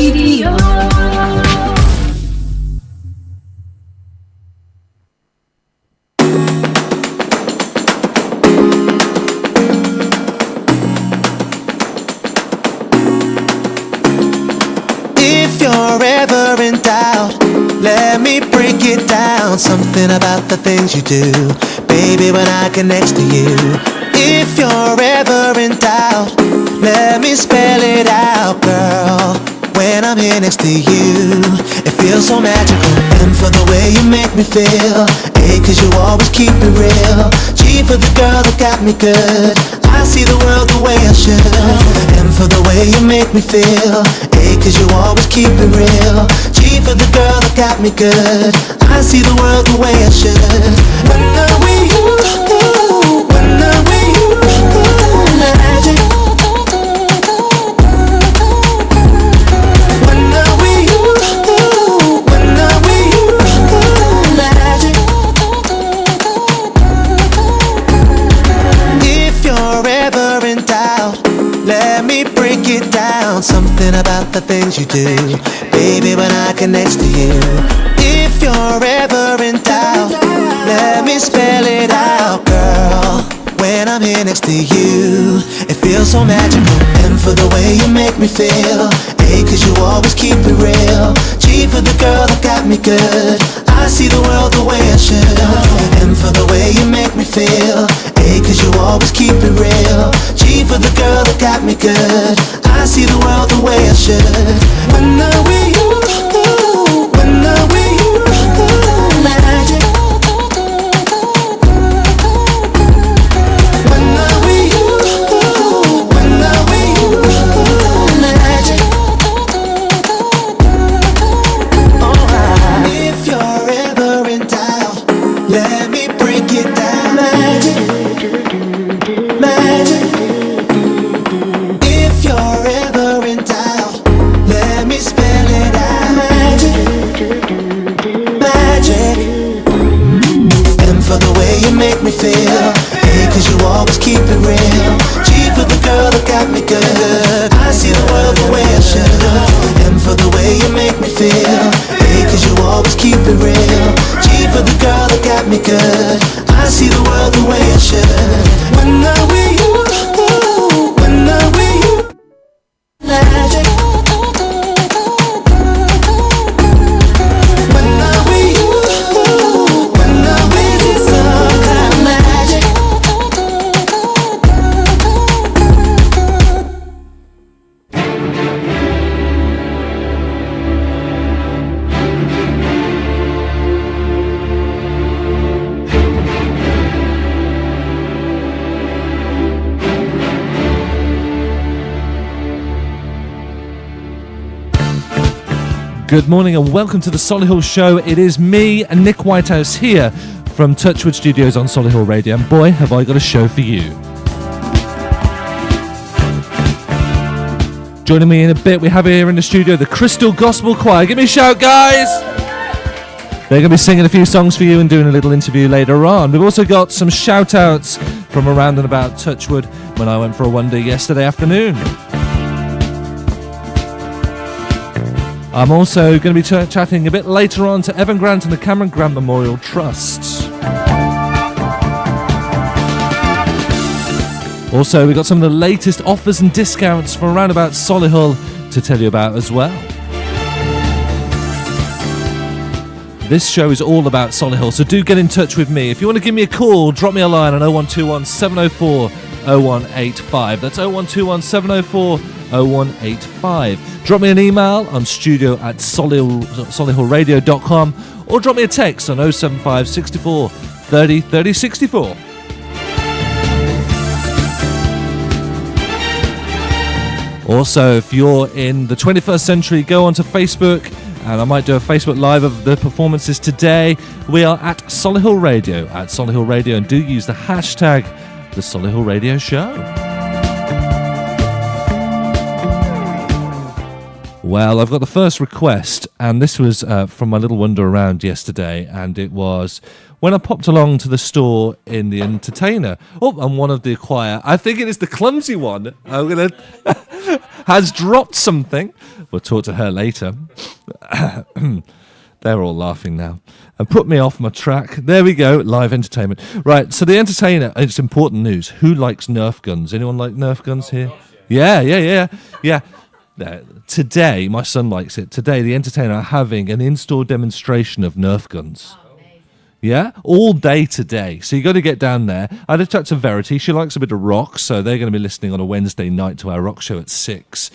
Radio. If you're ever in doubt, let me break it down. Something about the things you do, baby, when I get next to you. If you're ever in doubt, let me spell it out, girl. When I'm here next to you, it feels so magical. M for the way you make me feel. A, cause you always keep it real. G for the girl that got me good. I see the world the way I should. M for the way you make me feel. A, cause you always keep it real. G for the girl that got me good. I see the world the way I should. When I'm with you, when I'm with you, magic. When I'm with you, when I'm with you, magic. If you're ever in doubt, let me break it down. Something about the things you do, baby, when I get next to you. If you're ever in doubt, let me spell it out, girl. When I'm here next to you, it feels so magical. M for the way you make me feel. A, cause you always keep it real. G for the girl that got me good. I see the world the way I should. M for the way you make me feel. A, cause you always keep it real. G for the girl that got me good. I see the world the way I should. When I'm with you, when I'm with you, magic. When I'm with you, when I'm with you, magic. Alright. If you're ever in doubt, let me break it down. Magic, magic. If you're ever in doubt, let me spell it out. Magic, magic. M for the way you make me feel. A, cause you always keep it real. G for the girl that got me good. I see the world the way I should. M for the way you make me feel. A, cause you always keep it real. G for the girl that got me good. I see the world the way I should. When I'm with you, when I'm with you, magic. When I'm with you, when I'm with you, some kind of magic. Good morning and welcome to the Solihull Show. It is me, Nick Whitehouse, here from Touchwood Studios on Solihull Radio. And boy, have I got a show for you. Joining me in a bit, we have here in the studio the Crystal Gospel Choir. Give me a shout, guys! They're going to be singing a few songs for you and doing a little interview later on. We've also got some shout-outs from around and about Touchwood when I went for a wander yesterday afternoon. I'm also going to be chatting a bit later on to Evan Grant and the Cameron Grant Memorila Trust. Also, we've got some of the latest offers and discounts from around about Solihull to tell you about as well. This show is all about Solihull, so do get in touch with me. If you want to give me a call, drop me a line on 0121 704 0185. That's 0121 704 0185. Drop me an email on studio@solihullradio.com or drop me a text on 075 64 30 30 64. Also, if you're in the 21st century, go onto Facebook, and I might do a Facebook Live of the performances today. We are at Solihull Radio, and do use the hashtag The Solihull Radio Show. Well, I've got the first request, and this was from my little wander around yesterday, and it was when I popped along to the store in the Entertainer. Oh, and one of the choir, I think it is the clumsy one, has dropped something. We'll talk to her later. They're all laughing now. And put me off my track. There we go, live entertainment. Right, so the Entertainer, it's important news. Who likes Nerf guns? Anyone like Nerf guns here? Yeah. Today, my son likes it. Today, the Entertainer are having an in-store demonstration of Nerf guns. Yeah, all day today. So you got to get down there. I had a chat to Verity. She likes a bit of rock, so they're going to be listening on a Wednesday night to our rock show at 6.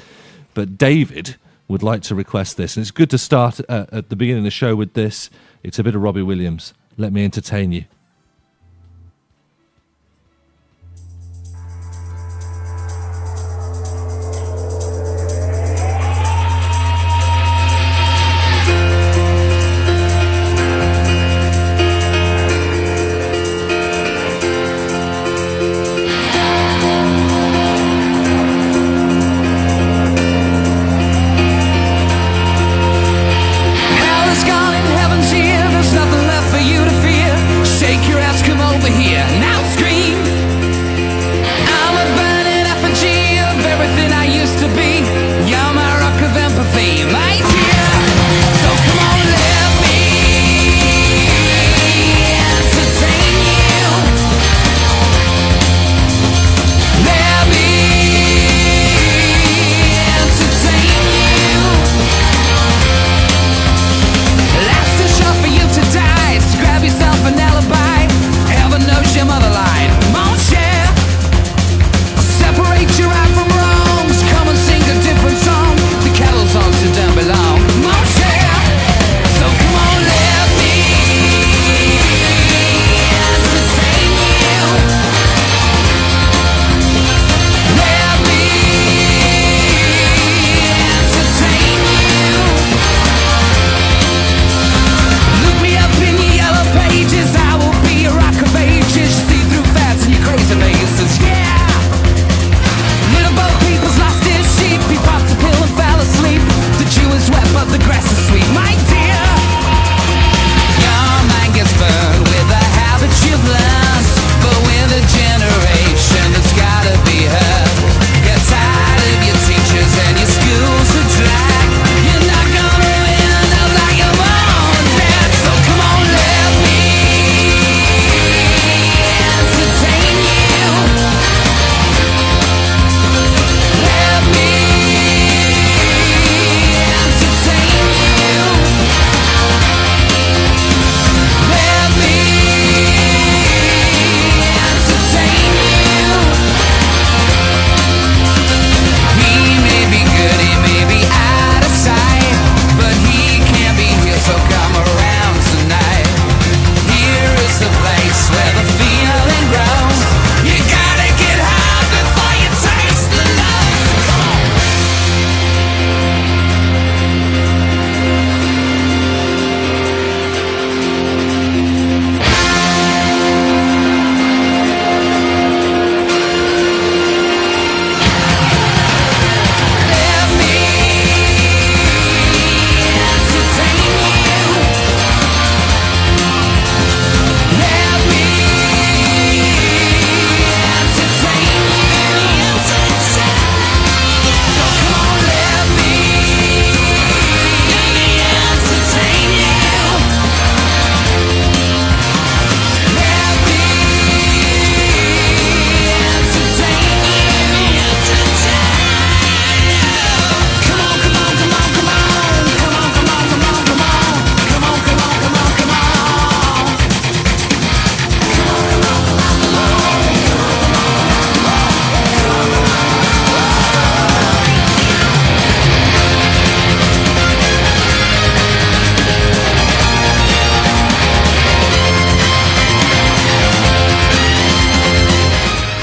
But David would like to request this, and it's good to start at the beginning of the show with this. It's a bit of Robbie Williams. Let me entertain you.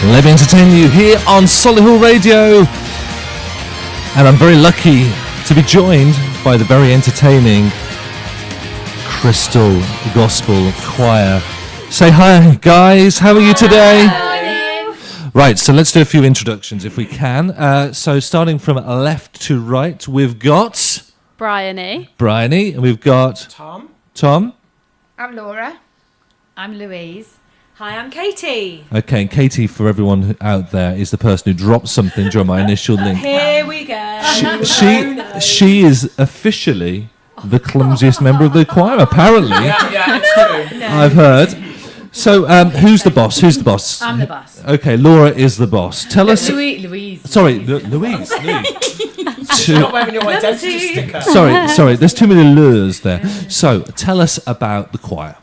Let me entertain you here on Solihull Radio. And I'm very lucky to be joined by the very entertaining Crystal Gospel Choir. Say hi, guys. How are you today? Right, so let's do a few introductions if we can. So starting from left to right, we've got Bryony, and we've got Tom. I'm Laura. I'm Louise. Hi, I'm Katie. Okay, and Katie, for everyone out there, is the person who dropped something during my initial link. Here we go. She is officially the clumsiest member of the choir, apparently. Yeah, it's true. I've heard. So, who's the boss? I'm the boss. Okay, Laura is the boss. Tell us. Louise. Sorry, Louise. You're not wearing your identity sticker. Sorry, there's too many lures there. So, tell us about the choir.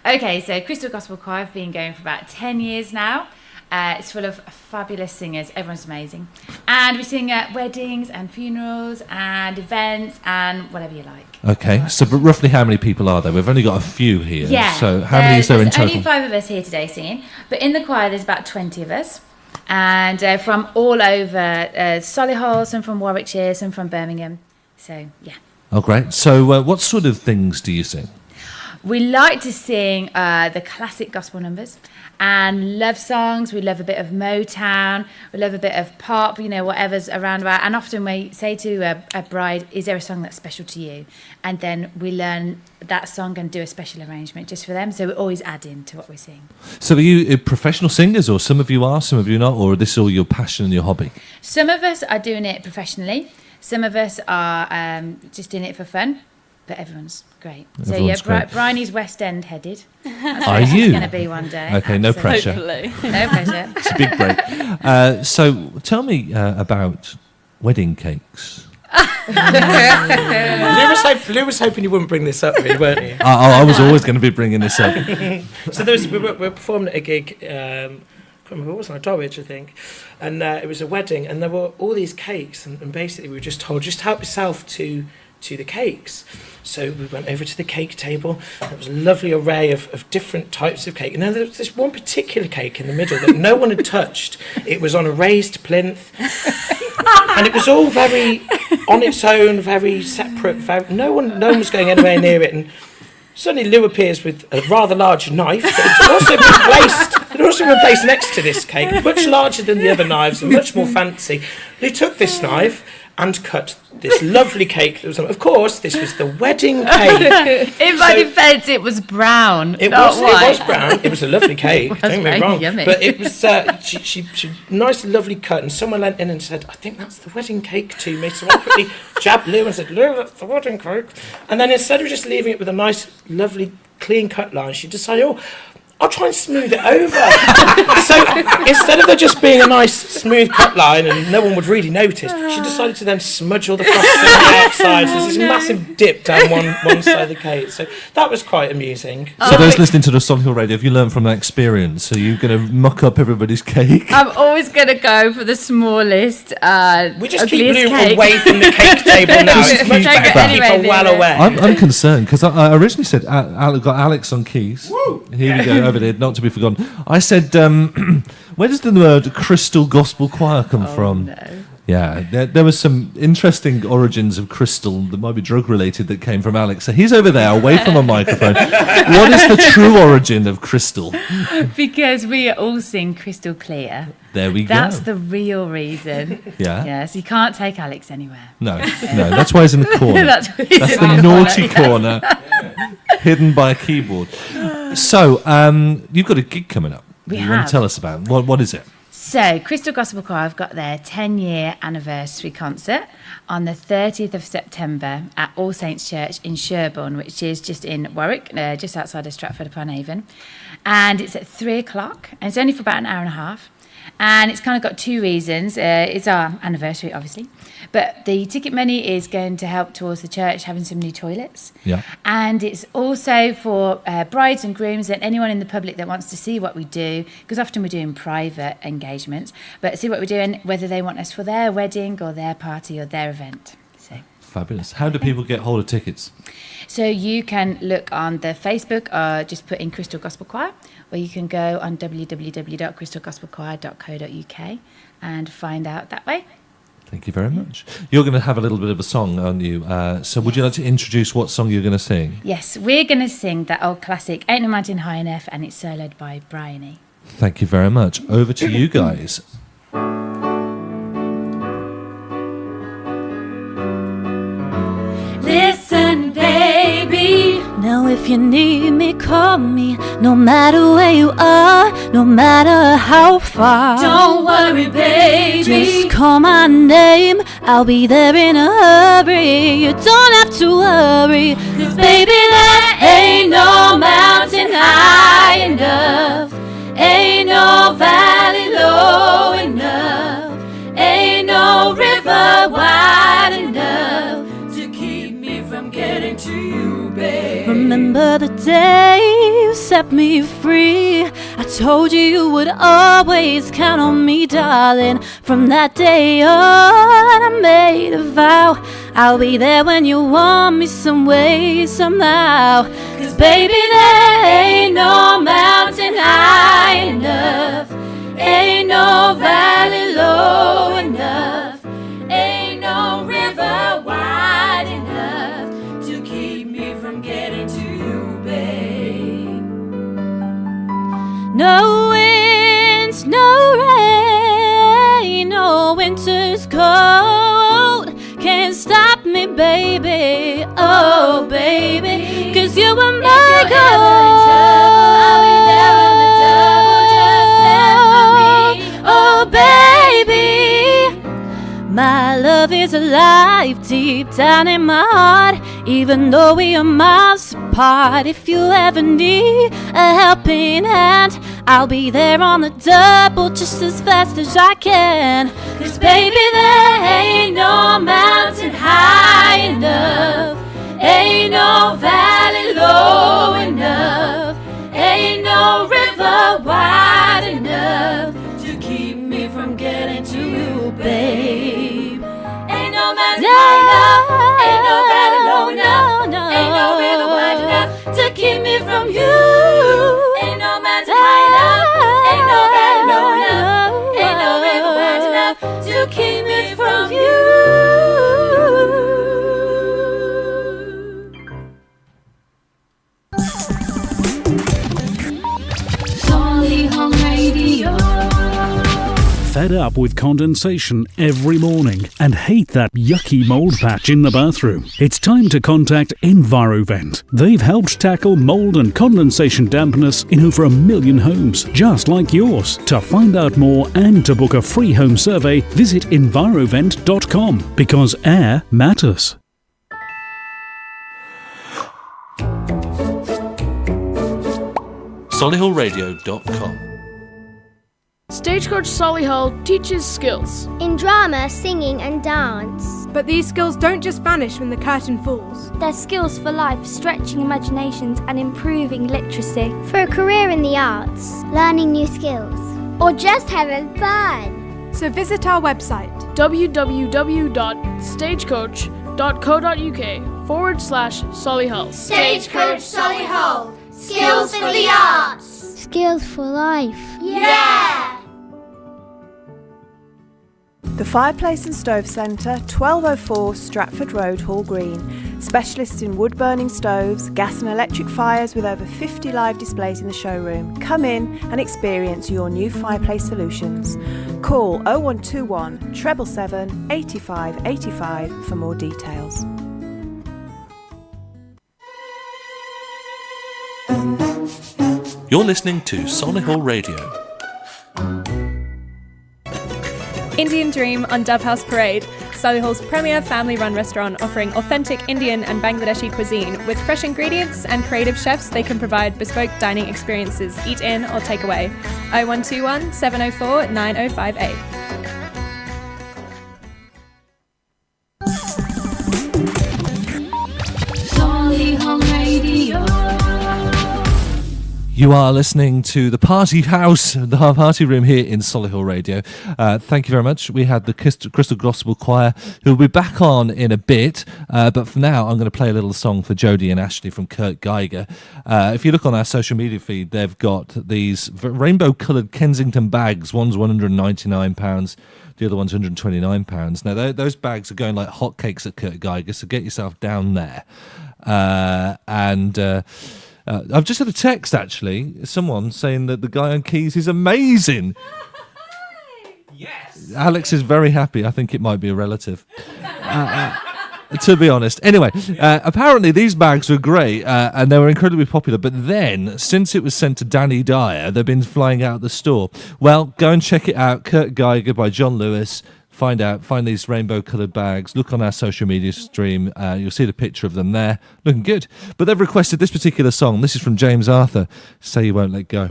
Okay, so Crystal Gospel Choir have been going for about 10 years now. It's full of fabulous singers. Everyone's amazing. And we sing at weddings and funerals and events and whatever you like. Okay, so but roughly how many people are there? We've only got a few here. Yeah. So how many is there in There's total? only 5 of us here today singing. But in the choir, there's about 20 of us. And from all over Solihull, some from Warwickshire, some from Birmingham. So, yeah. Oh, great. So what sort of things do you sing? We like to sing the classic gospel numbers and love songs. We love a bit of Motown. We love a bit of pop, whatever's around about. And often we say to a bride, is there a song that's special to you? And then we learn that song and do a special arrangement just for them. So we always add in to what we sing. So are you professional singers, or some of you are, some of you not, or is this all your passion and your hobby? Some of us are doing it professionally. Some of us are just doing it for fun. But everyone's great. Everyone's great. Bryony's West End headed. That's Are where she's you? going to be one day. Okay, no pressure. hopefully. No pressure. It's a big break. So tell me about wedding cakes. Lou was hoping you wouldn't bring this up, really, weren't you? I was always going to be bringing this up. So we were performing at a gig, I can't remember what it was, on Dulwich, I think, and it was a wedding, and there were all these cakes, and basically we were just told, just help yourself to the cakes. So we went over to the cake table. There was a lovely array of different types of cake. And then there was this one particular cake in the middle that no one had touched. It was on a raised plinth. And it was all very on its own, very separate. No one was going anywhere near it. And suddenly Lou appears with a rather large knife that had also been placed next to this cake, much larger than the other knives and much more fancy. Lou took this knife and cut this lovely cake. That was, of course, this was the wedding cake. In my defence, it was brown. It not was white. brown. It was a lovely cake. Don't get me very wrong. yummy. But it was she nice, lovely cut. And someone went in and said, "I think that's the wedding cake to me." So I quickly jabbed Lou and said, "Lou, that's the wedding cake." And then instead of just leaving it with a nice, lovely, clean cut line, she decided, "Oh, I'll try and smooth it over." So instead of there just being a nice smooth cut line and no one would really notice, she decided to then smudge all the frosting on the outside. So there's this massive dip down one side of the cake. So that was quite amusing. So those listening to the Solihull Radio, have you learned from that experience? Are you going to muck up everybody's cake? I'm always going to go for the smallest, We just keep ugliest Lou cake. away from the cake table now. It's much Don't better go to keep anywhere her well near it. away. I'm concerned because I originally said got Alex on keys. Woo! Here we go, over there, not to be forgotten. I said, where does the word Crystal Gospel Choir come from? No. Yeah, there was some interesting origins of crystal that might be drug related that came from Alex. So he's over there, away from a microphone. What is the true origin of crystal? Because we all sing crystal clear. There we That's go. the real reason. Yeah. Yes, you can't take Alex anywhere. No, that's why he's in the corner. That's the naughty corner, hidden by a keyboard. So, you've got a gig coming up. We You want have. to tell us about it? What is it? So, Crystal Gospel Choir have got their 10-year anniversary concert on the 30th of September at All Saints Church in Sherborne, which is just in Warwick, just outside of Stratford-upon-Avon. And it's at 3:00, and it's only for about an hour and a half. And it's kind of got two reasons. It's our anniversary, obviously. But the ticket money is going to help towards the church having some new toilets. Yeah. And it's also for brides and grooms and anyone in the public that wants to see what we do, because often we're doing private engagements, but see what we're doing, whether they want us for their wedding or their party or their event. Fabulous. How do people get hold of tickets? So you can look on the Facebook, just put in Crystal Gospel Choir, or you can go on www.crystalgospelchoir.co.uk and find out that way. Thank you very much. You're going to have a little bit of a song, aren't you? So would you like to introduce what song you're going to sing? Yes, we're going to sing that old classic, Ain't No Mountain High Enough, and it's soloed by Bryony. Thank you very much. Over to you guys. Listen, baby. Now if you need me, call me. No matter where you are, no matter how far. Don't worry, baby. Just call my name. I'll be there in a hurry. You don't have to worry. 'Cause baby, there ain't no mountain high enough. Ain't no valley low enough. Ain't no river wide enough to keep me from getting to you, babe. Remember the day you set me free. I told you you would always count on me, darling. From that day on, I made a vow. I'll be there when you want me some way, somehow. 'Cause baby, there ain't no mountain high enough. Ain't no valley low enough. Ain't no river wide enough to keep me from getting to you, babe. No winds, no rain, no winter's cold can't stop me, baby. Oh, baby, 'cause you were my goal. I'll be there on the double, just stand for me. Oh, baby, my love is alive deep down in my heart, even though we are miles apart. If you ever need a helping hand, I'll be there on the double just as fast as I can. 'Cause baby, there ain't no mountain high enough. Ain't no valley low enough. Ain't no river wide enough to keep me from getting to you, babe. Ain't no mountain high enough. Ain't no valley low enough. Ain't no river wide enough to keep me from you. Ain't no mountain high enough. Ain't no valley low enough. Ain't no river wide enough to keep me from you. Solihull Radio. Fed up with condensation every morning and hate that yucky mould patch in the bathroom? It's time to contact Envirovent. They've helped tackle mould and condensation dampness in over 1 million homes, just like yours. To find out more and to book a free home survey, visit envirovent.com, because air matters. Solihullradio.com. Stagecoach Solihull teaches skills in drama, singing and dance. But these skills don't just vanish when the curtain falls. They're skills for life, stretching imaginations and improving literacy. For a career in the arts, learning new skills, or just having fun. So visit our website www.stagecoach.co.uk/Solihull. Stagecoach Solihull. Skills for the arts. Skills for life. Yeah! The Fireplace and Stove Centre, 1204 Stratford Road, Hall Green. Specialists in wood-burning stoves, gas and electric fires with over 50 live displays in the showroom. Come in and experience your new fireplace solutions. Call 0121 777 85 85 for more details. You're listening to Solihull Radio. Indian Dream on Dove House Parade, Solihull's premier family-run restaurant offering authentic Indian and Bangladeshi cuisine with fresh ingredients and creative chefs. They can provide bespoke dining experiences, eat in or take away. 0121 704 9058. Solihull Radio. You are listening to the Party House, the party room here in Solihull Radio. Thank you very much. We had the Crystal Gospel Choir, who will be back on in a bit. But for now, I'm going to play a little song for Jodie and Ashlee from Kurt Geiger. If you look on our social media feed, they've got these rainbow-coloured Kensington bags. One's £199. The other one's £129. Now, those bags are going like hotcakes at Kurt Geiger, so get yourself down there. I've just had a text, actually, someone saying that the guy on keys is amazing. Yes. Alex is very happy. I think it might be a relative. To be honest. Anyway, apparently these bags were great and they were incredibly popular. But then, since it was sent to Danny Dyer, they've been flying out of the store. Well, go and check it out. Kurt Geiger by John Lewis. Find these rainbow-coloured bags. Look on our social media stream. You'll see the picture of them there. Looking good. But they've requested this particular song. This is from James Arthur. Say You Won't Let Go.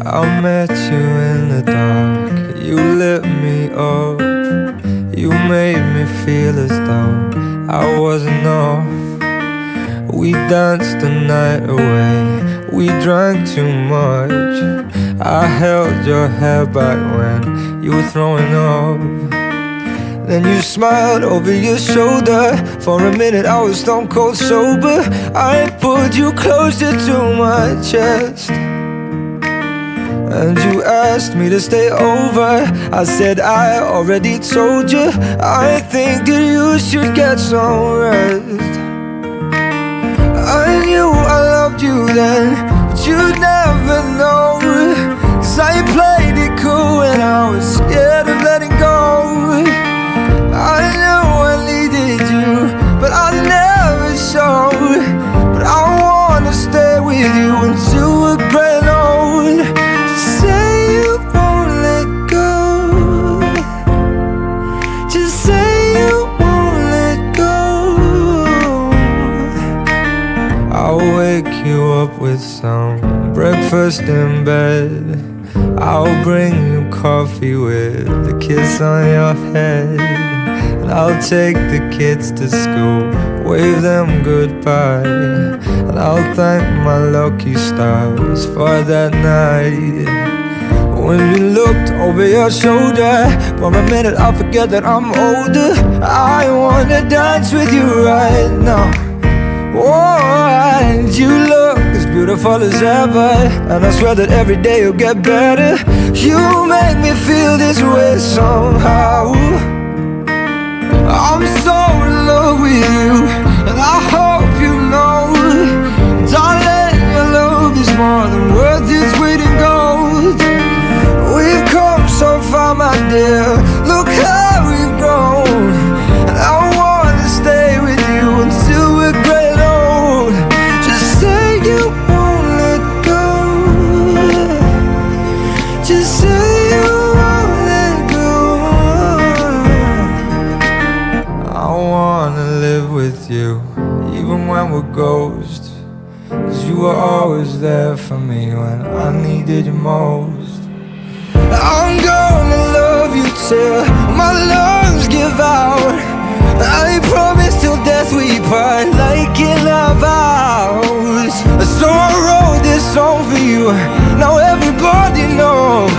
I met you in the dark. You lit me up. You made me feel as though I wasn't off. We danced the night away. We drank too much. I held your hair back when you were throwing up. Then you smiled over your shoulder. For a minute I was stone cold sober. I pulled you closer to my chest and you asked me to stay over. I said I already told you. I think that you should get some rest. I knew I loved you then, but you'd never know. 'Cause I played it cool and I was scared of letting go. I knew I needed you, but I never showed. But I wanna stay with you until we're grown old. Say you won't let go. Just say you won't let go. I'll wake you up with some breakfast in bed. I'll bring you coffee with a kiss on your head. And I'll take the kids to school, wave them goodbye. And I'll thank my lucky stars for that night. When you looked over your shoulder, for a minute I forget that I'm older. I wanna dance with you right now. Oh, and you look as beautiful as ever, and I swear that every day you'll get better. You make me feel this way somehow. I'm so in love with you, and I hope you know, darling, your love is more than worth its weight in gold. We've come so far, my dear, look how we've grown. And I wanna stay with you until we're great old. Just say you won't let go. Just say you won't let go. I wanna live with you, even when we're ghosts. 'Cause you were always there for me when I needed you most. I'm gonna love you till my lungs give out. I promise till death we part, like in our vows. So I wrote this song for you. Now everybody knows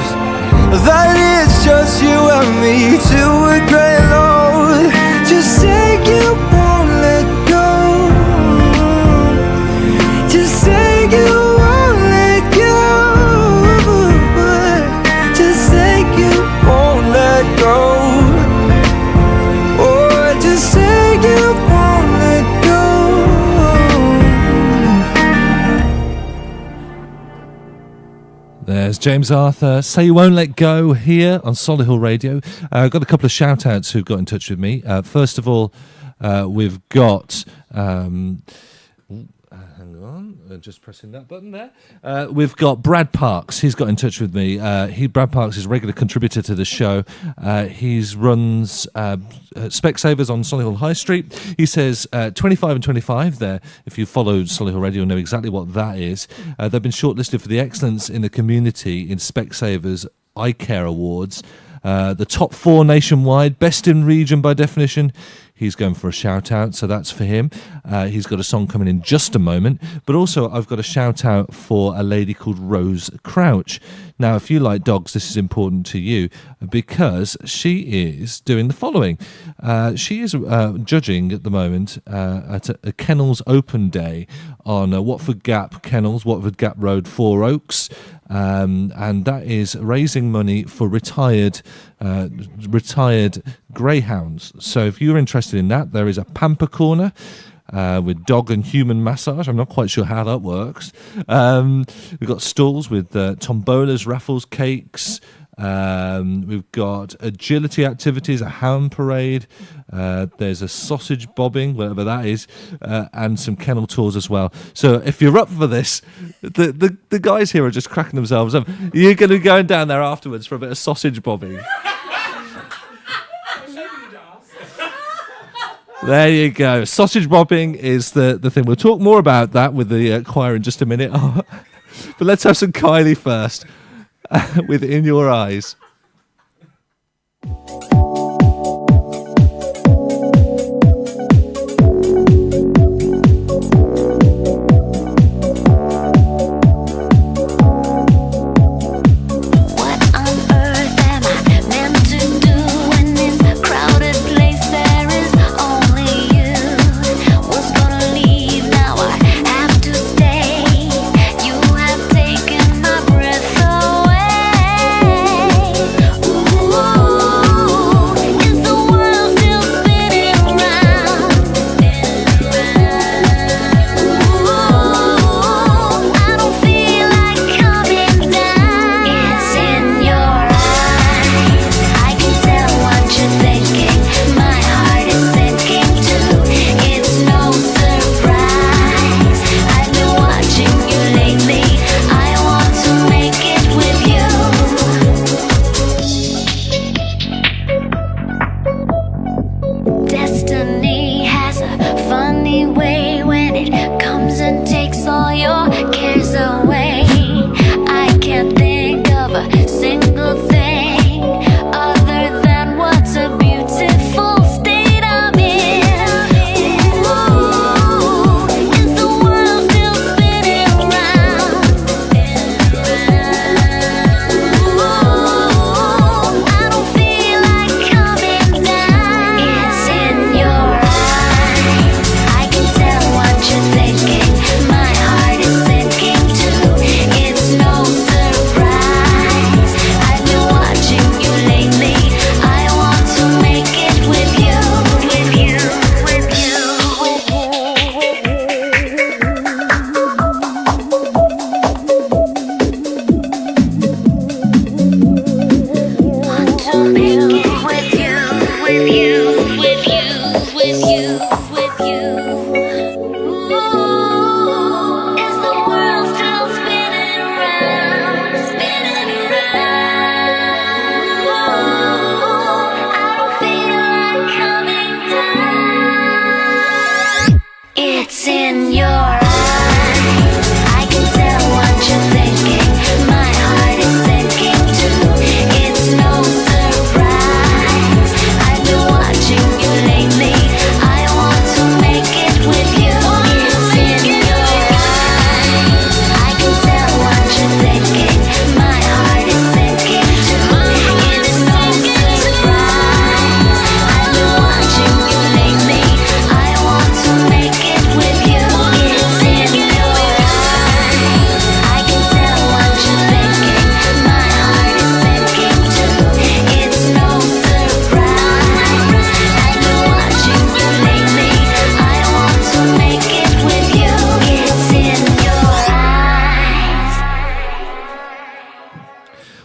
that it's just you and me till we're grey and old. Just say you won't let go. Just say you won't let go. Just say you won't let go. Oh, just say you won't let go. There's James Arthur, Say You Won't Let Go, here on Solihull Radio. I've got a couple of shout-outs who've got in touch with me. First of all, we've got... hang on, just pressing that button there. We've got Brad Parks. He's got in touch with me. Brad Parks is a regular contributor to the show. He runs Specsavers on Solihull High Street. He says 25 and 25 there. If you followed Solihull Radio, you'll know exactly what that is. They've been shortlisted for the Excellence in the Community in Specsavers Eye Care Awards. The top 4 nationwide, best in region by definition. He's going for a shout out, so that's for him. He's got a song coming in just a moment. But also, I've got a shout out for a lady called Rose Crouch. Now, if you like dogs, this is important to you because she is doing the following. She is judging at the moment at a Kennels Open Day on Watford Gap Kennels, Watford Gap Road, 4 Oaks. and that is raising money for retired greyhounds. So if you're interested in that, there is a pamper corner with dog and human massage. I'm not quite sure how that works. We've got stalls with tombolas, raffles, cakes. We've got agility activities, a ham parade. There's a sausage bobbing, whatever that is, and some kennel tours as well. So if you're up for this, the guys here are just cracking themselves up. You're going to be going down there afterwards for a bit of sausage bobbing. There you go. Sausage bobbing is the thing. We'll talk more about that with the choir in just a minute. But let's have some Kylie first with In Your Eyes.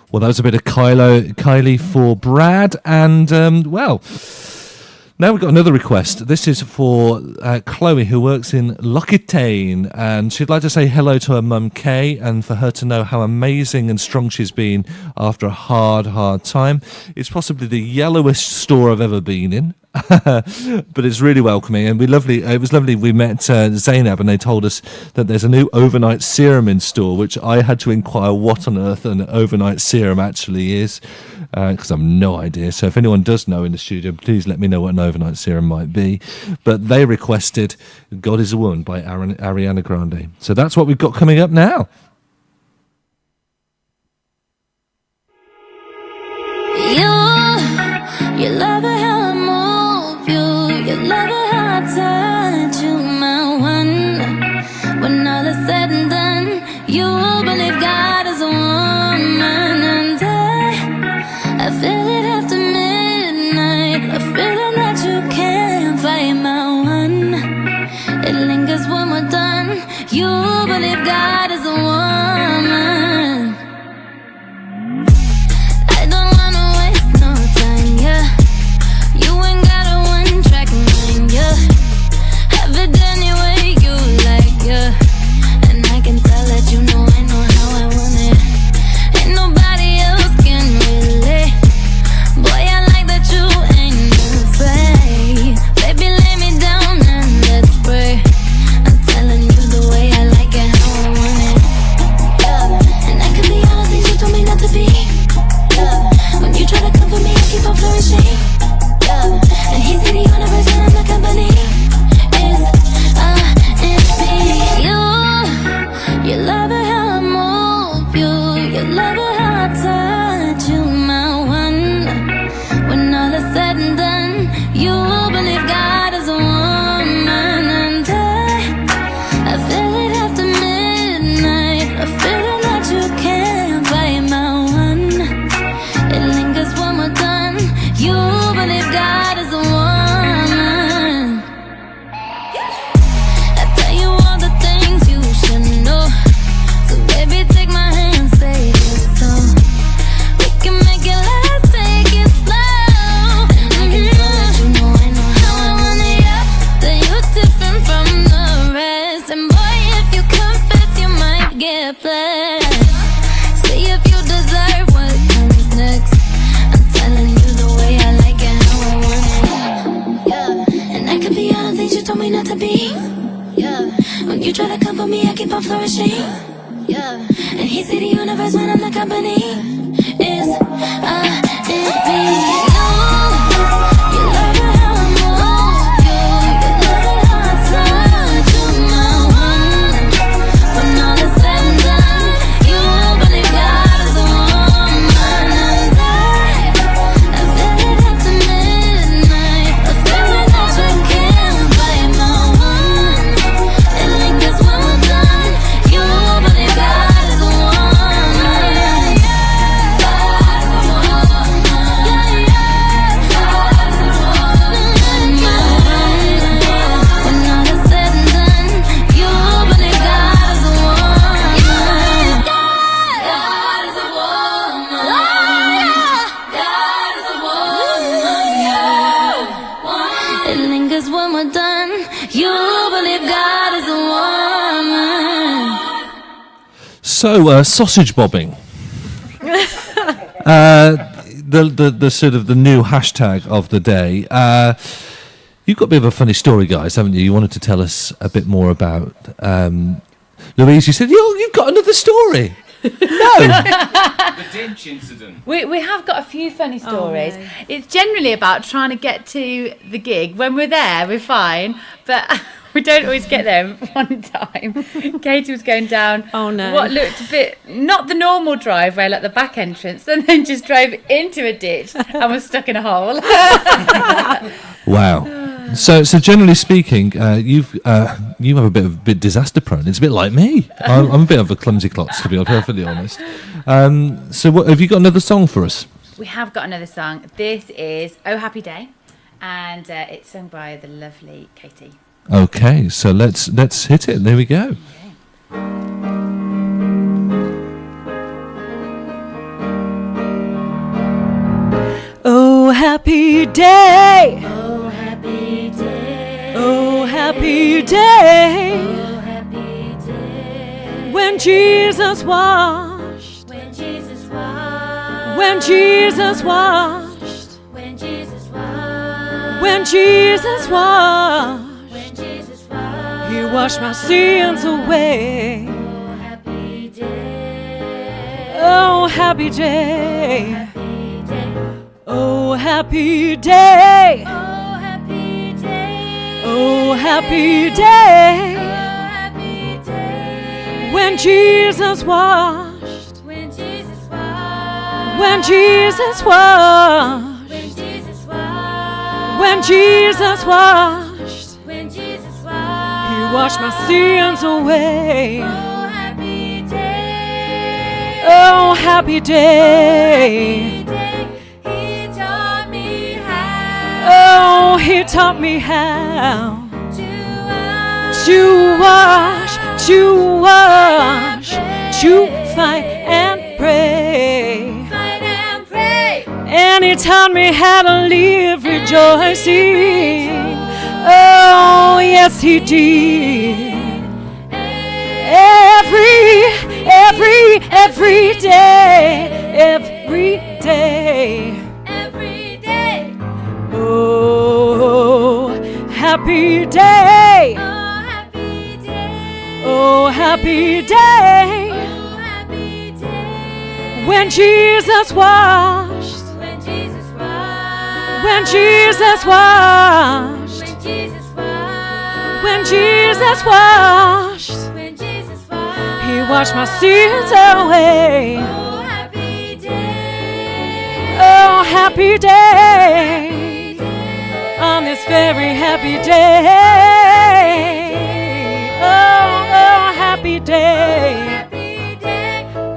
Well, that was a bit of Kylie for Brad. And, well, now we've got another request. This is for Chloe, who works in Lockitane. And she'd like to say hello to her mum, Kay, and for her to know how amazing and strong she's been after a hard time. It's possibly the yellowest store I've ever been in. But it's really welcoming, and it was lovely. We met Zainab, and they told us that there's a new overnight serum in store, which I had to inquire what on earth an overnight serum actually is, because I have no idea. So if anyone does know in the studio, please let me know what an overnight serum might be. But they requested God Is a Woman by Ariana Grande. So that's what we've got coming up now. You love it how I move you love it how I touch you, my one. When all is said and done, you believe God is a one. told me not to be. Yeah. When you try to come for me, I keep on flourishing. Yeah. And he's the universe when I'm the company. It's me. So, sausage bobbing. The sort of the new hashtag of the day. You've got a bit of a funny story, guys, haven't you? You wanted to tell us a bit more about Louise. You said, you've got another story. No. The ditch incident. We have got a few funny stories. Oh, no. It's generally about trying to get to the gig. When we're there, we're fine, but we don't always get there. One time, Katie was going down what looked a bit, not the normal driveway, like the back entrance, and then just drove into a ditch and was stuck in a hole. Wow. So generally speaking, you have a bit disaster prone. It's a bit like me. I'm a bit of a clumsy klutz, to be perfectly honest. So what, have you got another song for us? We have got another song. This is Oh Happy Day, and it's sung by the lovely Katie. Okay, so let's hit it. There we go. Okay. Oh happy day. Oh happy day. Oh happy day. Oh happy day. When Jesus washed. When Jesus washed. When Jesus washed. When Jesus washed. When Jesus washed. When Jesus washed. He washed my sins away. Oh happy day. Oh happy day. Happy day. Oh happy day. Oh happy day. Oh happy day. Oh happy day. When Jesus washed. When Jesus washed. When Jesus washed. When Jesus washed. When Jesus washed. When Jesus washed. He washed my sins away. Oh happy day. Oh happy day. Happy day. He taught me how. Oh, he taught me how to wash, to fight and pray. And he taught me how to live rejoicing. Oh, yes, he did. Every day. Oh, happy day. Oh, happy day. When Jesus washed. When Jesus washed. When Jesus washed. He washed my sins away. Oh, happy day. On this very happy day. Oh, happy day.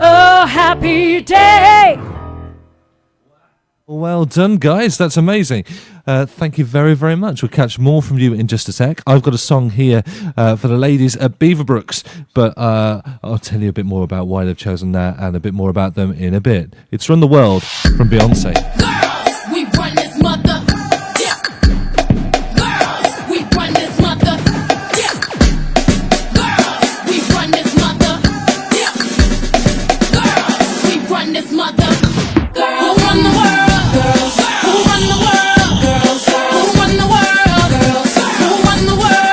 Oh, happy day. Well done, guys. That's amazing. Thank you very, very much. We'll catch more from you in just a sec. I've got a song here for the ladies at Beaverbooks, but I'll tell you a bit more about why they've chosen that and a bit more about them in a bit. It's Run the World from Beyonce. Girls, we run this mother. Yeah. Girls, we run this mother. Yeah. Girls, we run this mother. Yeah. Girls, we run this mother. Girls, who run the world? Girls, who run the world? Girls, who run the world? Girls, who run the world?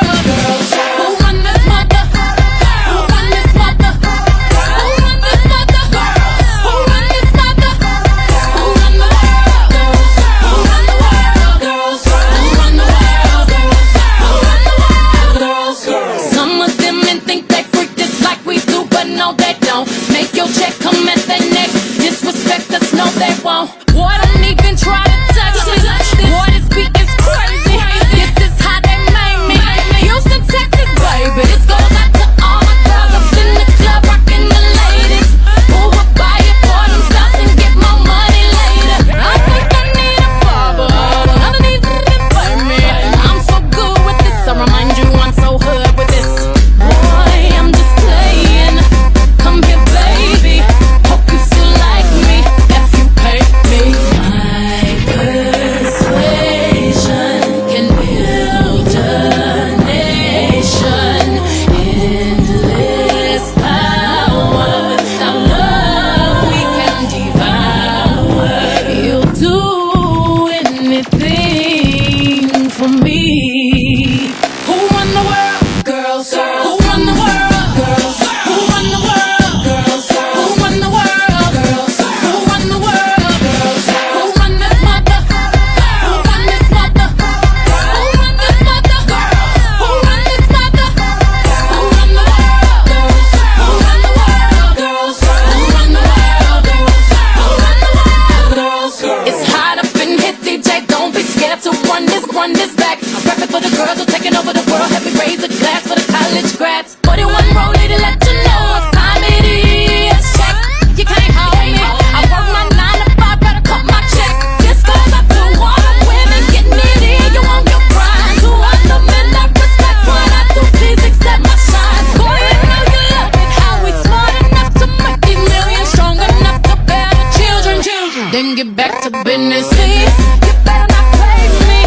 I'm perfect for the girls who taking over the world. Help me raise a glass for the college grads. 41 roll lady, let you know what time it is. Check, you can't hold me. I work my 9 to 5, better cut my check. This goes up to all the women getting it in. You want your grind. To all the men that respect what I do, please accept my shine. Go ahead, now you love it. How we smart enough to make these millions, strong enough to bear the children. Then get back to business. Please, you better not play me.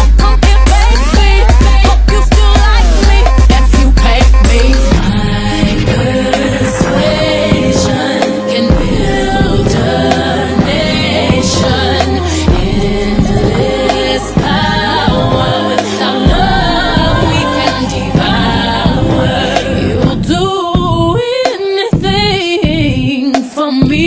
Oh, come here, baby. Hope you still like me if you pay me. My persuasion can build a nation. Endless power. Without love, we can devour. You'll do anything for me.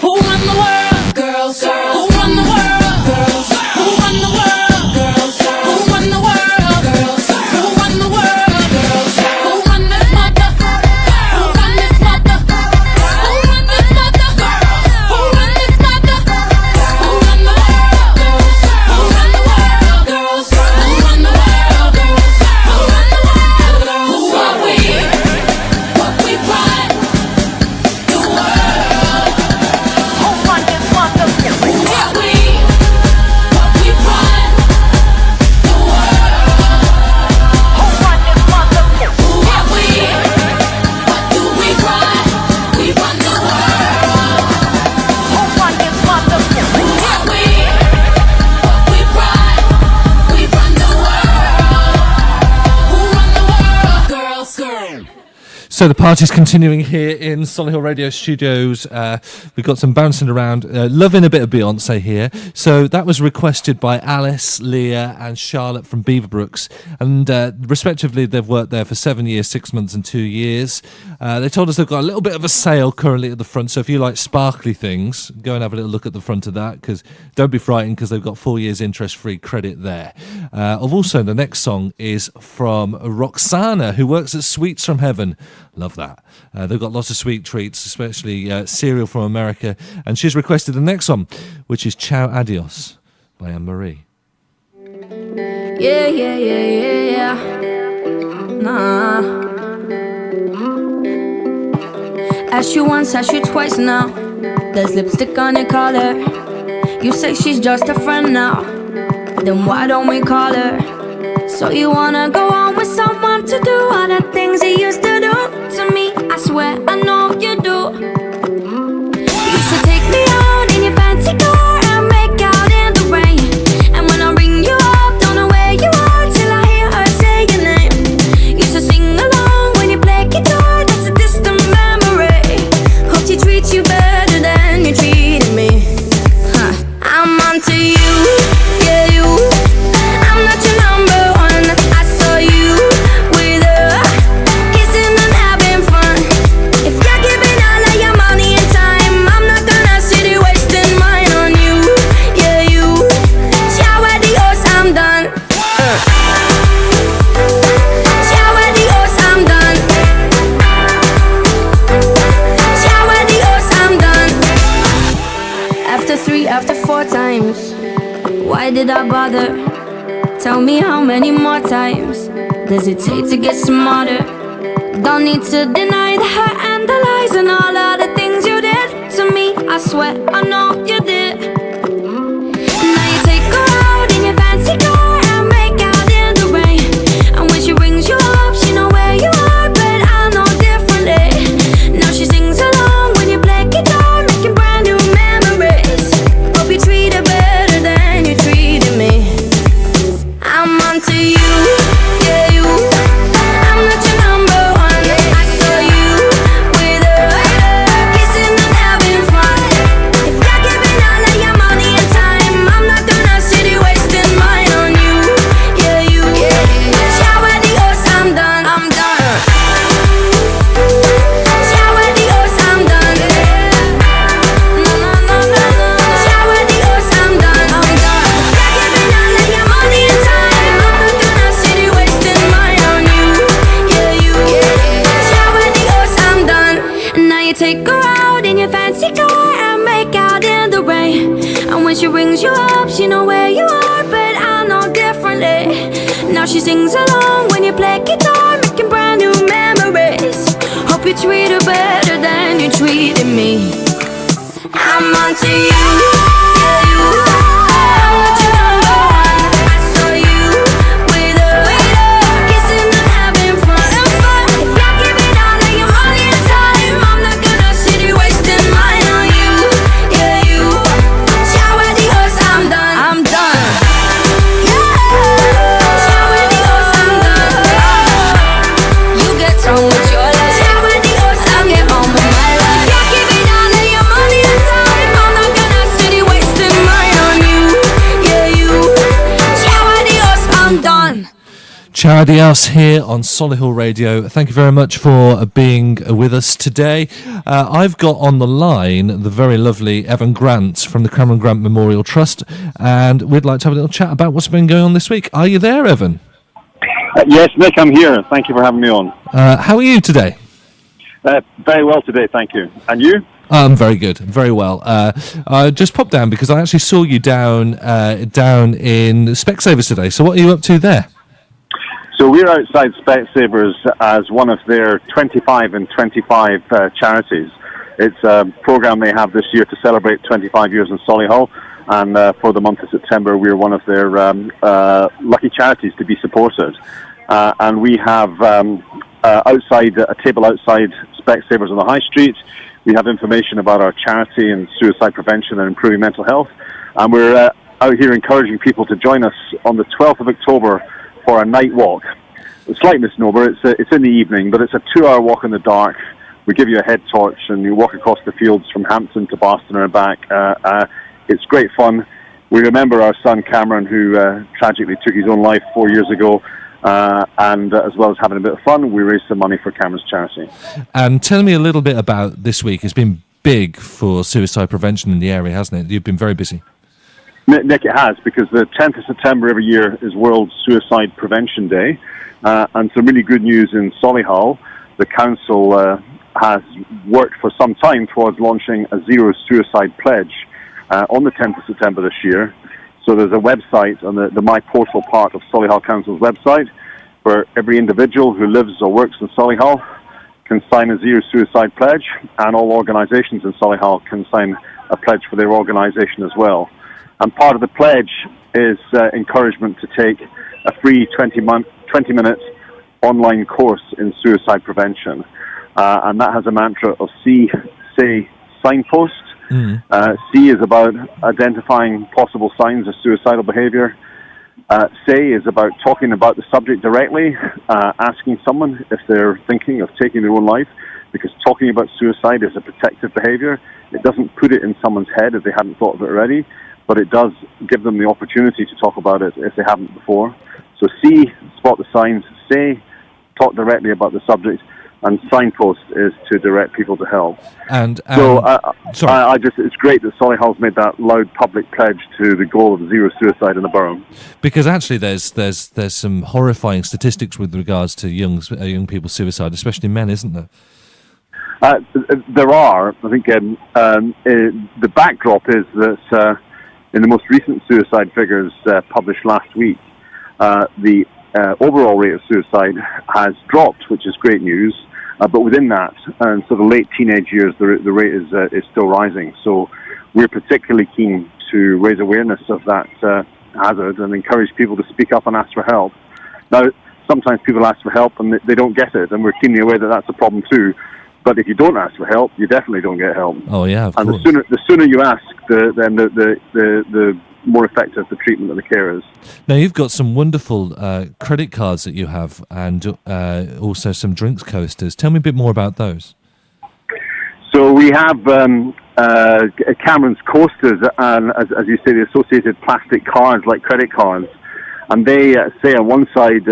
Who run the world, girls? Who run the world, girls? Who run the world, girls? Who run the world, girls? Who run the world, girls? Who run this mother? Who run this mother? Who run this mother? Who run this mother? Who run the world, girls? Who run the world, girls? Who run the world, girls? Who run the world, girls? Who are we? What we run? The world. Who run this mother? Who are we? What we run? The world. Who run this mother? Who are we? What do we run? We run the world. Who run this mother? Who are we? What we run? We run the world. Who run the world? Girls. So the party's continuing here in Solihull Radio Studios. We've got some bouncing around, loving a bit of Beyonce here. So that was requested by Alice, Leah and Charlotte from Beaverbooks. And respectively, they've worked there for 7 years, 6 months and 2 years. They told us they've got a little bit of a sale currently at the front. So if you like sparkly things, go and have a little look at the front of that. Because don't be frightened, because they've got 4 years interest-free credit there. Also, the next song is from Roxanna, who works at Sweets from Heaven. Love that. They've got lots of sweet treats, especially cereal from America. And she's requested the next one, which is Ciao Adios by Anne-Marie. Yeah, yeah, yeah, yeah, yeah. Nah. Asked you once, asked you twice now. There's lipstick on your collar. You say she's just a friend now. Then why don't we call her? So you wanna go on with someone to do all the things you used to do to me? I swear I know you do. You used to take me out in your fancy car and make out in the rain. And when I ring you up, don't know where you are till I hear her say your name. Used to sing along when you play guitar, that's a distant memory. Hope she treats you better than you treated me. I'm onto you, yeah you. I'm not your number one. I saw you with her, kissing and having fun. If you're giving all of your money and time, I'm not gonna sit here wasting mine on you, yeah you. Ciao adios, I'm done. Ciao adios, I'm done. Ciao adios, I'm done. After 3, after 4 times, why did I bother? Tell me how many more times does it take to get smarter? Don't need to deny the hurt and the lies and all of the things you did to me. I swear I know you did. Now you take her out in your fancy car and make out in the rain. And when she rings you up, she know where you are, but I know differently. Now she sings along when you play guitar, making brand new memories. Hope you treat her better than you treated me. I'm onto you, yeah you. I'm not your number one. I saw you with her, kissing and having fun. If you're giving all of your money and time, I'm not gonna sit here wasting mine on you, yeah you. Ciao adios, I'm done. I'm done. Ciao adios, I'm done. No, no, no, no, no. Ciao adios, I'm done. I'm done. If you're giving all of your money and time, I'm not gonna Now she sings along when you play guitar, making brand new memories. Hope you treat her better than you treated me. I'm onto you, yeah, you. I'm not your number one. I saw you with her, kissing and having fun. If you give it all of your money and time, I'm not gonna sit here wasting mine on you, yeah, you. Ciao, adios, I'm done. I'm done. Yeah. Ciao, adios, I'm done. You get on with your life. Ciao, adios, I'll get on with my life. If you give it all of your money and time, I'm not gonna sit here wasting mine on you, yeah, you. Ciao, adios, I'm done. Ciao Adios here on Solihull Radio. Thank you very much for being with us today. I've got on the line the very lovely Evan Grant from the Cameron Grant Memorila Trust, and we'd like to have a little chat about what's been going on this week. Are you there, Evan? Yes, Nick, I'm here. Thank you for having me on. How are you today? Very well today, thank you. And you? I'm very good, very well. I just popped down because I actually saw you down in Specsavers today. So what are you up to there? So we're outside Specsavers as one of their 25 and 25 charities. It's a program they have this year to celebrate 25 years in Solihull, and for the month of September we're one of their lucky charities to be supported. And we have a table outside Specsavers on the High Street. We have information about our charity and suicide prevention and improving mental health. And we're out here encouraging people to join us on the 12th of October for a night walk. It's slight misnomer, it's in the evening, but it's a 2-hour walk in the dark. We give you a head torch and you walk across the fields from Hampton to Boston and back. It's great fun. We remember our son Cameron, who tragically took his own life 4 years ago, and as well as having a bit of fun, we raised some money for Cameron's charity. And tell me a little bit about this week. It's been big for suicide prevention in the area, hasn't it? You've been very busy. Nick, it has, because the 10th of September every year is World Suicide Prevention Day, and some really good news in Solihull. The council has worked for some time towards launching a zero suicide pledge on the 10th of September this year. So there's a website on the My Portal part of Solihull Council's website where every individual who lives or works in Solihull can sign a zero suicide pledge, and all organisations in Solihull can sign a pledge for their organisation as well. And part of the pledge is encouragement to take a free 20-minute online course in suicide prevention. And that has a mantra of see, say, signpost. C is about identifying possible signs of suicidal behaviour. Say is about talking about the subject directly, asking someone if they're thinking of taking their own life, because talking about suicide is a protective behaviour. It doesn't put it in someone's head if they hadn't thought of it already, but it does give them the opportunity to talk about it if they haven't before. So C, spot the signs. Say, talk directly about the subject. And signpost is to direct people to help. It's great that Solihull's made that loud public pledge to the goal of zero suicide in the borough. Because actually, there's some horrifying statistics with regards to young people's suicide, especially men, isn't there? There are. I think the backdrop is that in the most recent suicide figures published last week, the overall rate of suicide has dropped, which is great news. But within that, and so the late teenage years, the rate is still rising. So we're particularly keen to raise awareness of that hazard and encourage people to speak up and ask for help. Now, sometimes people ask for help and they don't get it, and we're keenly aware that that's a problem too. But if you don't ask for help, you definitely don't get help. Oh yeah, of course. The sooner you ask, the more effective the treatment and the care is. Now, you've got some wonderful credit cards that you have, and also some drinks coasters. Tell me a bit more about those. So we have Cameron's coasters, and as you say, the associated plastic cards like credit cards. And they say on one side,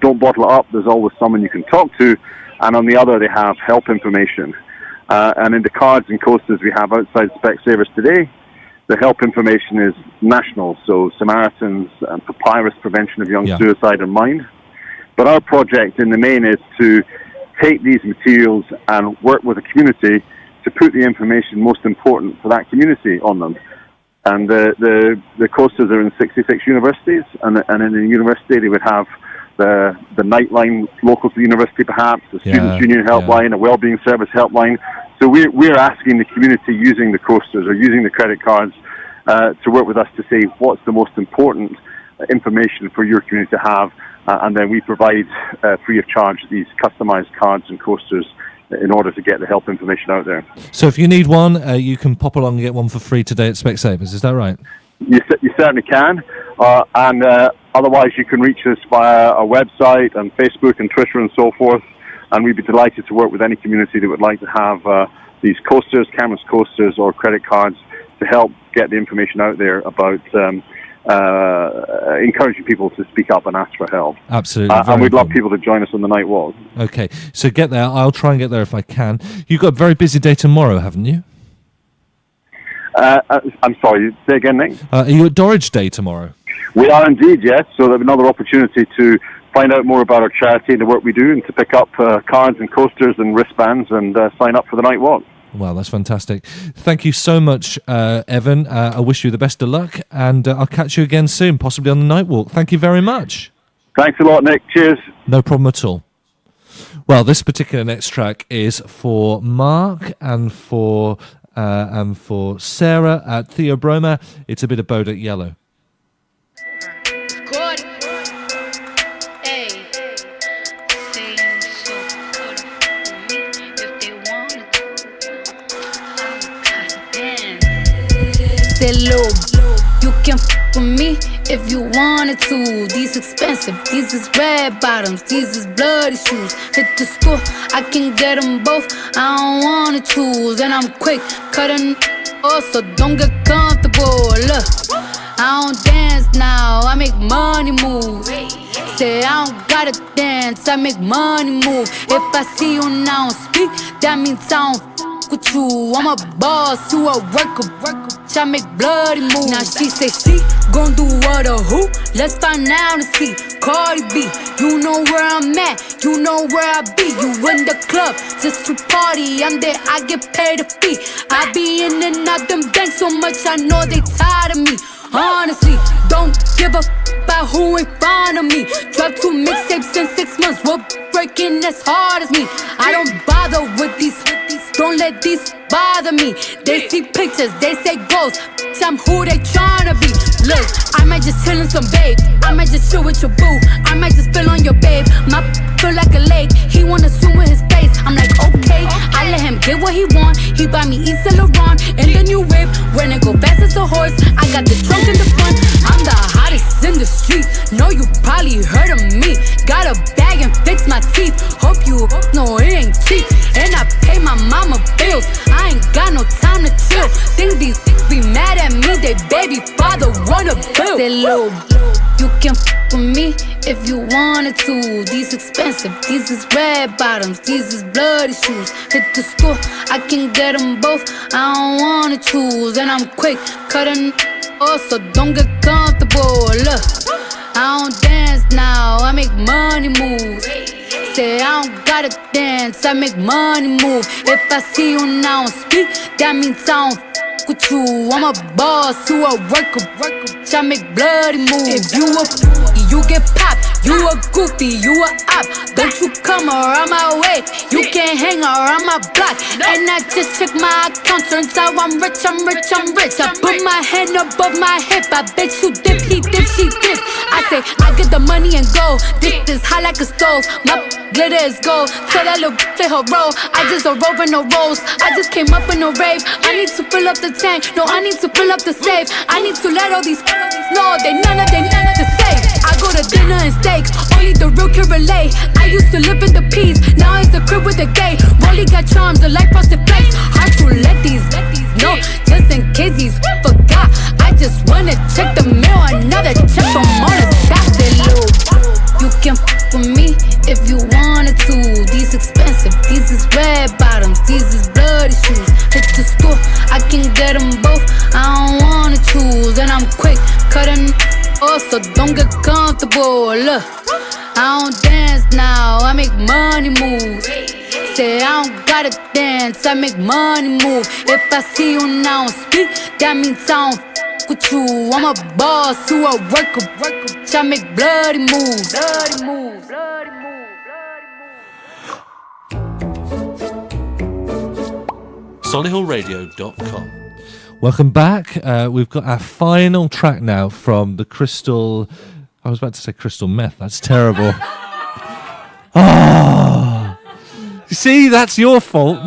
don't bottle it up, there's always someone you can talk to. And on the other, they have help information. And in the cards and coasters we have outside Specsavers today, the help information is national, so Samaritans and Papyrus Prevention of Young Suicide in mind. But our project in the main is to take these materials and work with the community to put the information most important for that community on them. And the coasters are in 66 universities, and in the university they would have the Nightline local to the university, perhaps, the Students' Union helpline, a Wellbeing Service helpline. So we're asking the community using the coasters or using the credit cards to work with us to say what's the most important information for your community to have, and then we provide free of charge these customised cards and coasters in order to get the help information out there. So if you need one, you can pop along and get one for free today at Specsavers, is that right? You certainly can, and otherwise you can reach us via our website and Facebook and Twitter and so forth, and we'd be delighted to work with any community that would like to have these coasters, Cameron's coasters or credit cards to help get the information out there about encouraging people to speak up and ask for help. Absolutely. And we'd love people to join us on the night walk. Okay, so get there. I'll try and get there if I can. You've got a very busy day tomorrow, haven't you? I'm sorry, say again, Nick? Are you at Dorridge Day tomorrow? We are indeed, yes. So there'll be another opportunity to find out more about our charity and the work we do, and to pick up cards and coasters and wristbands and sign up for the night walk. Well, that's fantastic. Thank you so much, Evan. I wish you the best of luck, and I'll catch you again soon, possibly on the night walk. Thank you very much. Thanks a lot, Nick. Cheers. No problem at all. Well, this particular next track is for Mark and for Sarah at Theobroma. It's a bit of Bodak Yellow. Say, Lou, you can f with me if you wanted to. These expensive, these is red bottoms, these is bloody shoes. Hit the store, I can get them both. I don't wanna choose, and I'm quick cutting off, so don't get comfortable. Look, I don't dance now, I make money move. Say I don't gotta dance, I make money move. If I see you now speak, that means I don't with you. I'm a boss, you a worker. I make bloody moves. Now she say she gon' do what or who? Let's find out and see. Cardi B, you know where I'm at, you know where I be. You in the club just to party, I'm there, I get paid a fee. I be in and out them banks so much, I know they tired of me. Honestly, don't give a about who in front of me. Drop 2 mixtapes in 6 months, we're breaking as hard as me. I don't bother with these, don't let these bother me. They see pictures, they say goals, I'm who they tryna be. Look, I might just chill in some babe, I might just chill with your boo, I might just spill on your babe. My feel like a lake, he wanna swim with his face. I'm like, okay, I let him get what he want. He buy me East Saint Laurent and the new whip. When it go fast as a horse, I got the trunk in the front. I'm the hottest in the street, know you probably heard of me. Got a bag and fix my teeth, hope you know it ain't cheap. And I pay my mama bills, I ain't got no time to chill. Think these be mad at me, they baby father wanna build. Say, Lou, you can f with me if you wanted to. These expensive, these is red bottoms, these is bloody shoes. Hit the store, I can get them both, I don't wanna choose. And I'm quick cutting off, so don't get comfortable. Look, I don't dance now, I make money move. Say I don't gotta dance, I make money move. If I see you now speak, that means I don't with you. I'm a boss, you a worker. I make bloody moves. If you a you get popped. You a goofy, you a op. Don't you come around my way, you can't hang around my block. And I just check my account, turns out I'm rich, I'm rich, I'm rich. I put my hand above my hip, I bet you dip, he dip, she dip. I say, I get the money and go. This is hot like a stove, my glitter is gold. Tell that little play her role, I just a rope and no rolls. I just came up in a rave, I need to fill up the tank. No, I need to fill up the safe. I need to let all these know they none to save. I go to dinner and steak, only the real can relate. I used to live in the peace, now it's the crib with the gay. Rolly got charms, the light frosted flakes. Hard to let these know, just in case he's forgot. I just wanna check the mail, another check from all the stocks. You can f with me if you wanted to. These expensive, these is red bottoms, these is bloody shoes. Hit the store, I can get them both, I don't wanna choose. And I'm quick cutting off, so don't get comfortable. Look, I don't dance now, I make money move. Say I don't gotta dance, I make money move. If I see you now speak, that means I don't fuck with you. I'm a boss who a worker. Try make bloody moves. Solihullradio.com. Welcome back. We've got our final track now from the Crystal... I was about to say Crystal Meth. That's terrible. You see, that's your fault.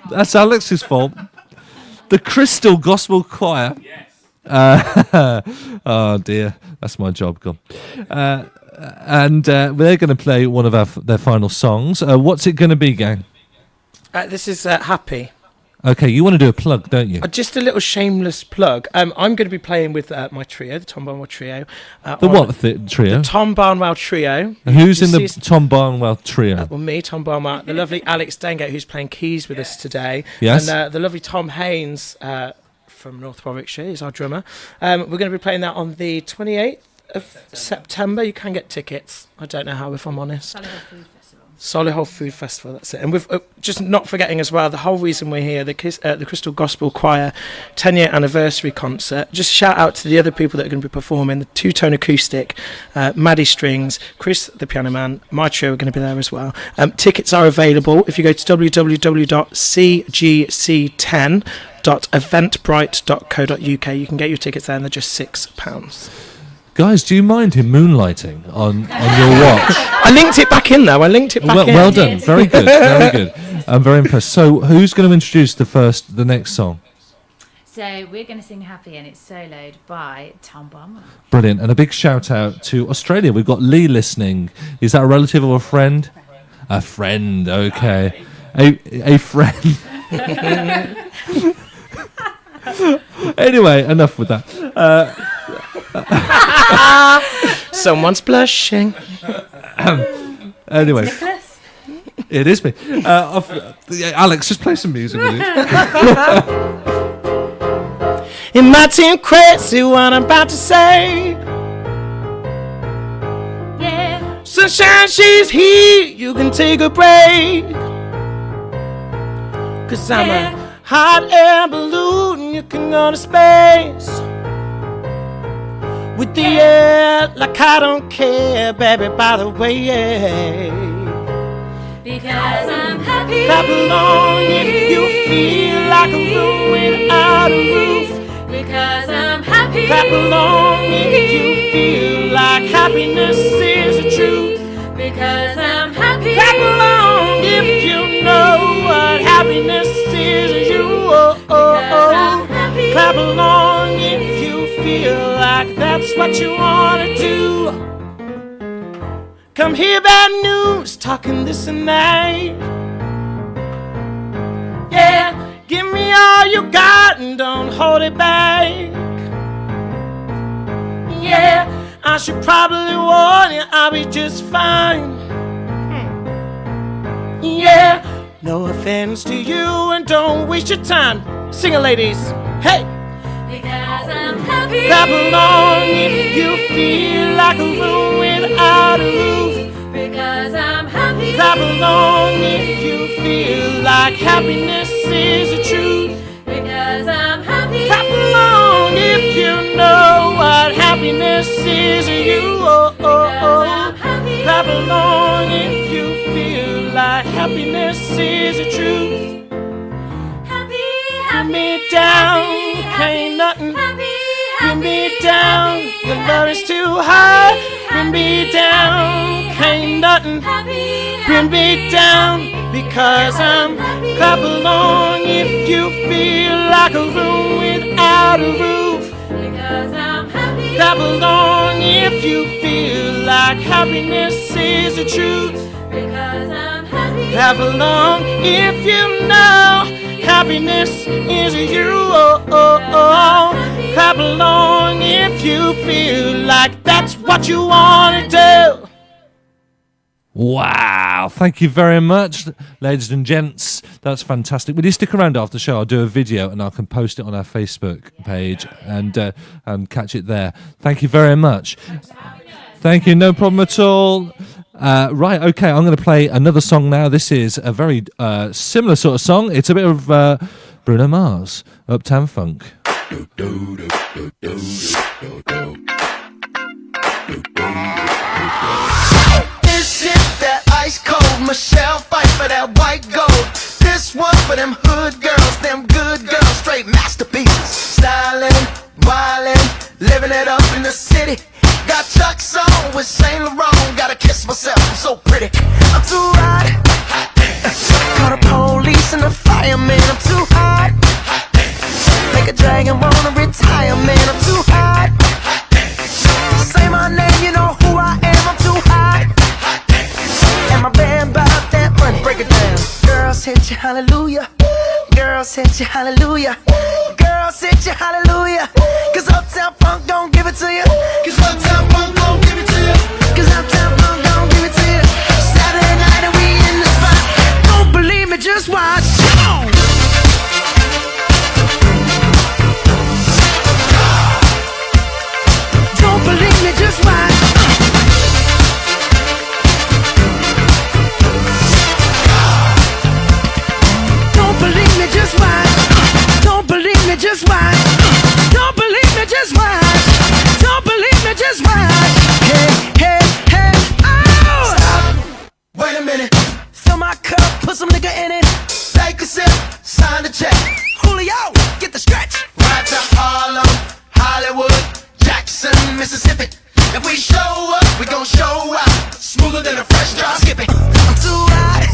That's Alex's fault. The Crystal Gospel Choir. Oh dear, that's my job gone. And they're going to play one of their final songs. What's it going to be, gang? This is Happy. Okay, you want to do a plug, don't you? Just a little shameless plug. I'm going to be playing with my trio, the Tom Barnwell Trio. The what trio? The Tom Barnwell Trio. And who's in the Tom Barnwell Trio? Well, me, Tom Barnwell, the lovely Alex Dengate, who's playing keys with us today. Yes. And the lovely Tom Haynes from North Warwickshire is our drummer. We're going to be playing that on the 28th of September. You can get tickets. I don't know how, if I'm honest. Solihull Food Festival, that's it. And we've just not forgetting as well, the whole reason we're here, the Crystal Gospel Choir 10-year anniversary concert. Just shout out to the other people that are going to be performing, the two-tone acoustic, Maddie Strings, Chris the piano man, my trio are going to be there as well. Tickets are available if you go to www.cgc10.eventbrite.co.uk. You can get your tickets there and they're just £6. Guys, do you mind him moonlighting on your watch? I linked it back in, though. Well done. Very good. Very good. I'm very impressed. So, who's going to introduce the next song? So, we're going to sing Happy, and it's soloed by Tom Barnwell. Brilliant. And a big shout out to Australia. We've got Lee listening. Is that a relative or a friend? A friend, okay. A friend. Anyway, enough with that. Someone's blushing. Anyway, Nicholas? It is me. Alex, just play some music with you. It might seem crazy what I'm about to say. Yeah. Sunshine, she's here. You can take a break. 'Cause I'm a hot air balloon. You can go to space. With the air, like I don't care, baby, by the way, yeah. Because I'm happy. Clap along if you feel like a room without a roof. Because I'm happy. Clap along if you feel like happiness is the truth. Because I'm happy. Clap along if you know what happiness is. Clap along if you feel like that's what you want to do. Come hear bad news, talking this and that. Yeah, give me all you got and don't hold it back. Yeah, I should probably warn you, I'll be just fine. Yeah, no offense to you and don't waste your time. Sing it, ladies. Hey! Because I'm happy. Clap along if you feel like a room without a roof. Because I'm happy. Clap along if you feel like happiness is the truth. Because I'm happy. Clap along if you know what happiness is to you. Because I'm happy. Clap along if you feel like happiness is the truth. Bring me down, ain't nothing. Bring me down, your love is too high. Bring me down, ain't nothing. Bring me down, because I'm clap along if you feel like a room without a roof. Because I'm happy. Clap along if you feel like happiness is the truth. Because I'm happy. Clap along if you know happiness is you. Clap along if you feel like that's what you want to do. Wow, thank you very much, ladies and gents. That's fantastic. Will you stick around after the show? I'll do a video and I can post it on our Facebook page and catch it there. Thank you very much. Thank you, no problem at all. Right, okay, I'm going to play another song now. This is a very similar sort of song. It's a bit of Bruno Mars, Uptown Funk. This shit that ice cold Michelle fight for that white gold. This one for them hood girls, them good girls, straight masterpieces. Styling, wildin', living it up in the city. Got Chuck's on with Saint Laurent. Gotta kiss myself, I'm so pretty. I'm too hot. Call the police and the fireman. I'm too hot. Make a dragon wanna retire, man. I'm too hot. Say my name, you know who I am. I'm too hot. And my band bought that money. Break it down. Girls hit you, hallelujah. Girls hit you, hallelujah. Girls hit you, hallelujah. Cause Uptown Funk don't give it to you. Cause Uptown Funk don't give it to you. Cause Uptown Funk don't give it to you. Saturday night and we in the spot. Don't believe me, just watch. Come on. Don't believe me, just watch. Don't believe me, just watch. Don't believe me, just watch. Don't believe me, just watch. Don't believe me, just watch. Hey, hey, hey, oh! Stop. Wait a minute. Fill my cup, put some nigga in it. Take a sip, sign the check. Julio, get the stretch. Right to Harlem, Hollywood, Jackson, Mississippi. If we show up, we gon' show out. Smoother than a fresh drop. Skip it. I'm too hot.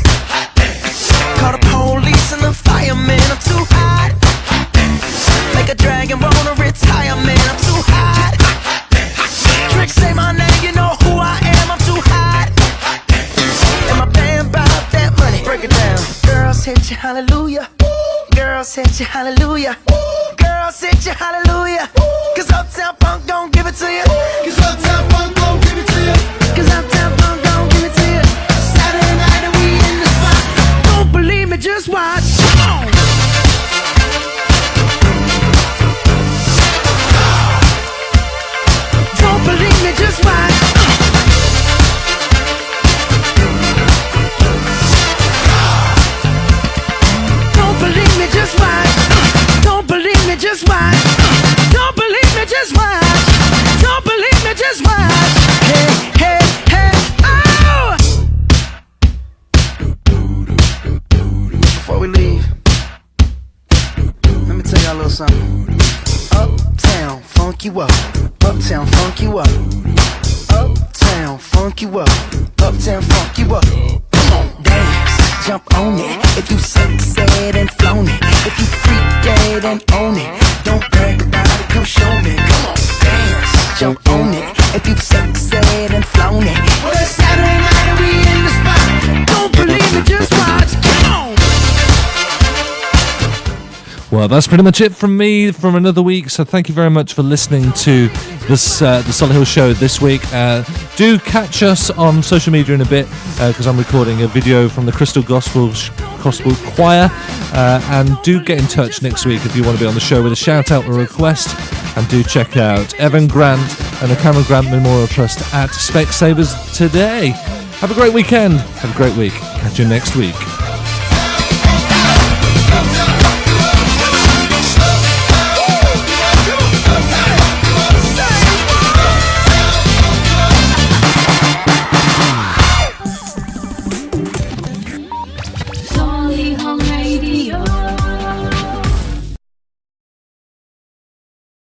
Call the police and the fireman. I'm too hot. Make a dragon wanna retire, man. I'm too hot. Trick, say my name, you know who I am. I'm too hot. And my band bought that money. Break it down. Girls hit you, hallelujah. Girls hit you, hallelujah. Girls hit you, hallelujah. Cause Uptown Funk don't give it to you. Cause Uptown Funk don't give it to you. Cause Uptown Funk don't give it to you. Saturday night and we in the spot. Don't believe me, just watch. Come on. Don't believe me, just watch. Don't believe me, just watch. Don't believe me, just watch. Don't believe me, just watch. Don't believe me, just watch. Hey, hey, hey, oh! Before we leave, let me tell y'all a little something. Uptown, funk you up. Uptown, funk you up. Uptown, funk you up. Uptown, funk you up. Come on, dance, jump on it. If you said and flown it. If you freak dead and own it. Don't brag about it, come show me. Come on, dance, jump on it. If you said and flown it. Well, it's Saturday night and we in the spot. Don't believe me, just watch. Come on. Well, that's pretty much it from me from another week. So thank you very much for listening to this the Solihull Show this week. Do catch us on social media in a bit because I'm recording a video from the Crystal Gospel Choir. And do get in touch next week if you want to be on the show with a shout out or request. And do check out Evan Grant and the Cameron Grant Memorila Trust at Specsavers today. Have a great weekend. Have a great week. Catch you next week.